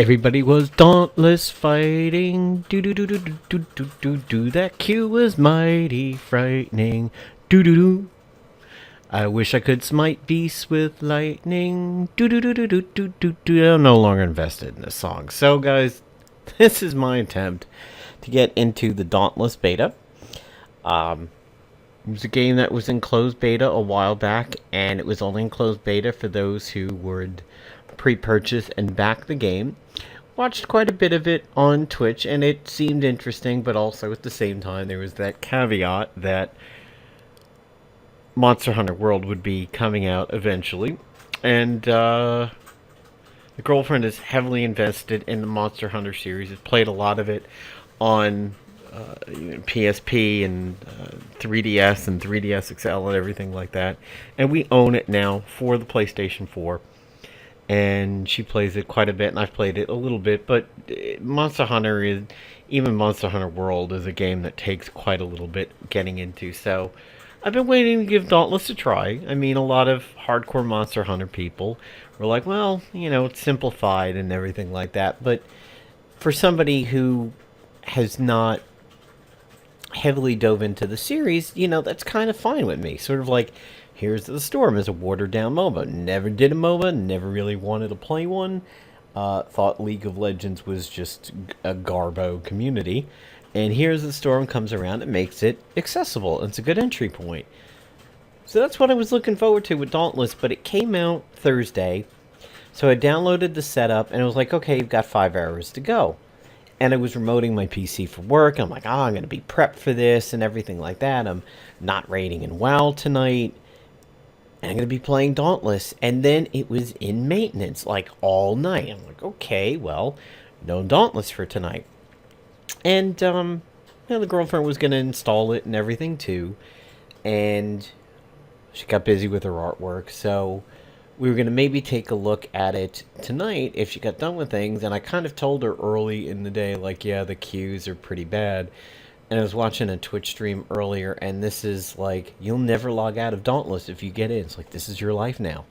Everybody was dauntless fighting. Do do do do do do do do do. That Q was mighty frightening. Do do do. I wish I could smite beasts with lightning. Do do do do do do do do. I'm no longer invested in this song. So, guys, this is my attempt to get into the Dauntless beta. It was a game that was in closed beta a while back, and it was only in closed beta for those who would pre-purchase and back the game. Watched quite a bit of it on Twitch, and it seemed interesting, but also at the same time there was that caveat that Monster Hunter World would be coming out eventually, and the girlfriend is heavily invested in the Monster Hunter series. Has played a lot of it on PSP and 3DS and 3DS XL and everything like that, and we own it now for the PlayStation 4. And she plays it quite a bit, and I've played it a little bit, but Monster Hunter is, even Monster Hunter World is a game that takes quite a little bit getting into, so I've been waiting to give Dauntless a try. I mean, a lot of hardcore Monster Hunter people were like, well, it's simplified and everything like that, but for somebody who has not heavily dove into the series, that's kind of fine with me. Sort of like Here's the Storm is a watered-down MOBA. Never did a MOBA, never really wanted to play one. Thought League of Legends was just a garbo community. And Here's the Storm comes around and makes it accessible. It's a good entry point. So that's what I was looking forward to with Dauntless, but it came out Thursday. So I downloaded the setup, and it was like, okay, you've got 5 hours to go. And I was remoting my PC for work. I'm like, I'm going to be prepped for this and everything like that. I'm not raiding in WoW tonight. And I'm going to be playing Dauntless. And then it was in maintenance, like, all night. I'm like, okay, well, no Dauntless for tonight. And, the girlfriend was going to install it and everything, too. And she got busy with her artwork, so we were going to maybe take a look at it tonight if she got done with things. And I kind of told her early in the day, like, yeah, the queues are pretty bad. And I was watching a Twitch stream earlier, and this is like, you'll never log out of Dauntless if you get in. It's like, this is your life now.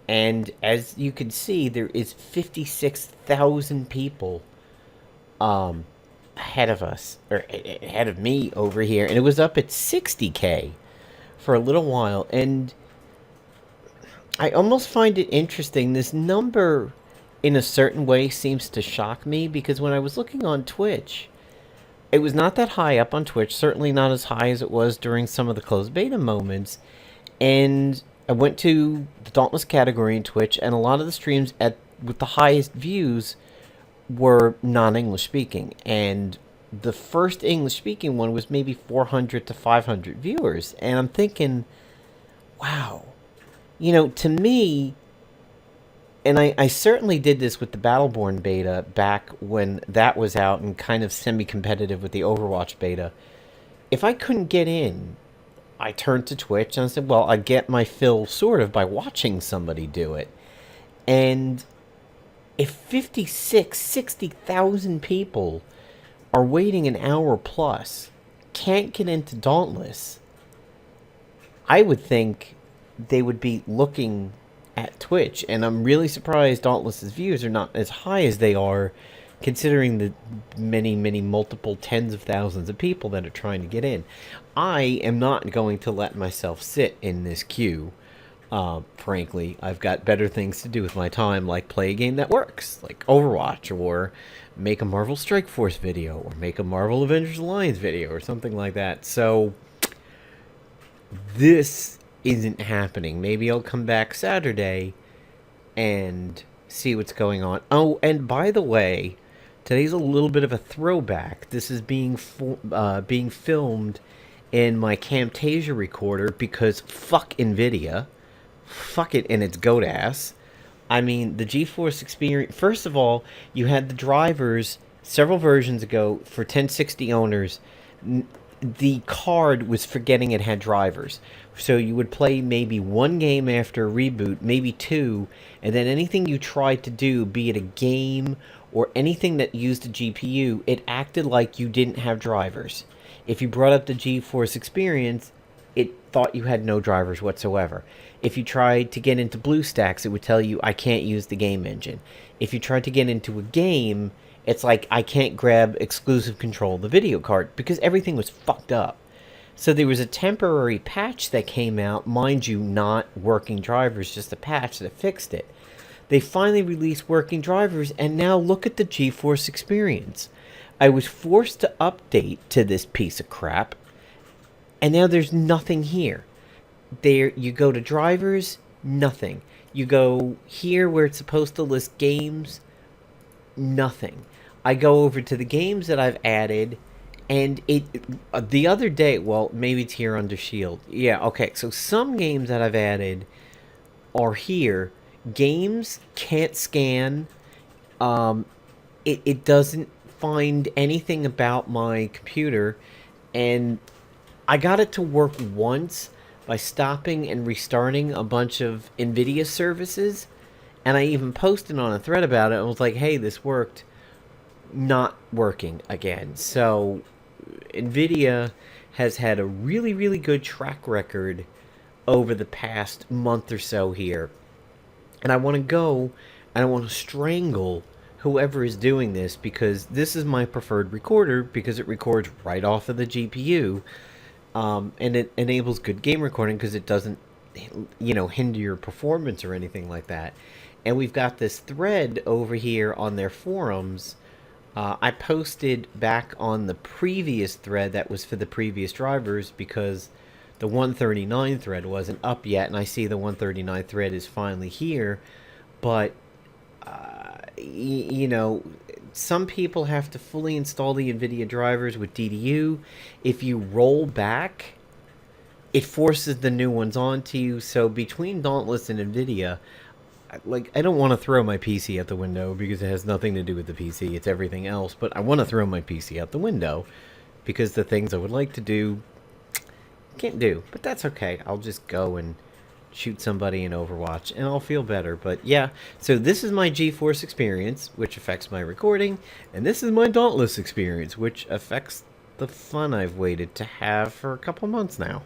And as you can see, there is 56,000 people ahead of us, or ahead of me over here. And it was up at 60K for a little while. And I almost find it interesting. This number, in a certain way, seems to shock me, because when I was looking on Twitch, it was not that high up on Twitch, certainly not as high as it was during some of the closed beta moments. And I went to the Dauntless category in Twitch, and a lot of the streams with the highest views were non-English speaking. And the first English speaking one was maybe 400 to 500 viewers. And I'm thinking, wow, to me, and I certainly did this with the Battleborn beta back when that was out and kind of semi-competitive with the Overwatch beta. If I couldn't get in, I turned to Twitch and I said, well, I get my fill sort of by watching somebody do it. And if 60,000 people are waiting an hour plus, can't get into Dauntless, I would think they would be looking at Twitch, and I'm really surprised Dauntless's views are not as high as they are, considering the many multiple tens of thousands of people that are trying to get in. I am not going to let myself sit in this queue. Frankly, I've got better things to do with my time, like play a game that works, like Overwatch, or make a Marvel Strike Force video, or make a Marvel Avengers Alliance video, or something like that. So this isn't happening. Maybe I'll come back Saturday and see what's going on. Oh, and by the way, today's a little bit of a throwback. This is being filmed in my Camtasia recorder, because fuck NVIDIA. Fuck it in its goat ass. I mean, the GeForce Experience... First of all, you had the drivers several versions ago for 1060 owners. The card was forgetting it had drivers. So you would play maybe one game after a reboot, maybe two, and then anything you tried to do, be it a game or anything that used a GPU, it acted like you didn't have drivers. If you brought up the GeForce Experience, it thought you had no drivers whatsoever. If you tried to get into BlueStacks, it would tell you I can't use the game engine. If you tried to get into a game, it's like I can't grab exclusive control of the video card because everything was fucked up. So there was a temporary patch that came out, mind you, not working drivers, just a patch that fixed it. They finally released working drivers, and now look at the GeForce experience. I was forced to update to this piece of crap, and now there's nothing here. There, you go to drivers, nothing. You go here where it's supposed to list games, nothing. I go over to the games that I've added, and the other day, well, maybe it's here under Shield. Yeah, okay, so some games that I've added are here. Games can't scan. It doesn't find anything about my computer, and I got it to work once by stopping and restarting a bunch of NVIDIA services, and I even posted on a thread about it and was like, hey, this worked. Not working again. So NVIDIA has had a really, really good track record over the past month or so here. And I want to go and I want to strangle whoever is doing this, because this is my preferred recorder because it records right off of the GPU. And it enables good game recording because it doesn't, hinder your performance or anything like that. And we've got this thread over here on their forums. I posted back on the previous thread that was for the previous drivers because the 139 thread wasn't up yet, and I see the 139 thread is finally here. But, some people have to fully install the NVIDIA drivers with DDU. If you roll back, it forces the new ones onto you. So between Dauntless and NVIDIA, I don't want to throw my PC out the window because it has nothing to do with the PC. It's everything else. But I want to throw my PC out the window because the things I would like to do, can't do. But that's okay. I'll just go and shoot somebody in Overwatch and I'll feel better. But yeah, so this is my GeForce experience, which affects my recording, and this is my Dauntless experience, which affects the fun I've waited to have for a couple months now.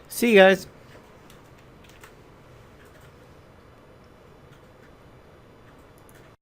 See you guys.